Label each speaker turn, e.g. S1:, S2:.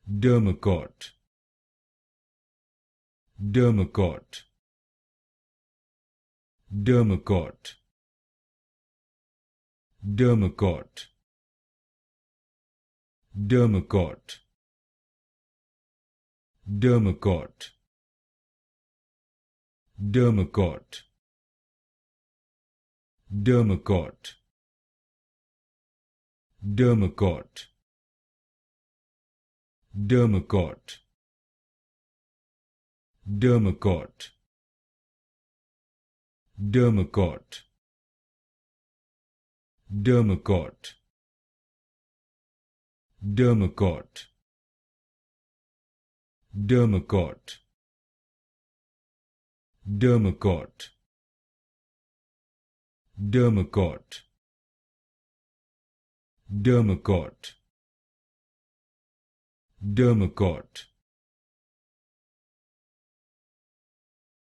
S1: Dermacort, Dermacort, Dermacort, Dermacort, Dermacort, Dermacort, Dermacort, Dermacort, Dermacort, Dermacort, Dermacort, Dermacort, Dermacort, Dermacort, Dermacort, Dermacort, Dermacort, Dermacort, Dermacort,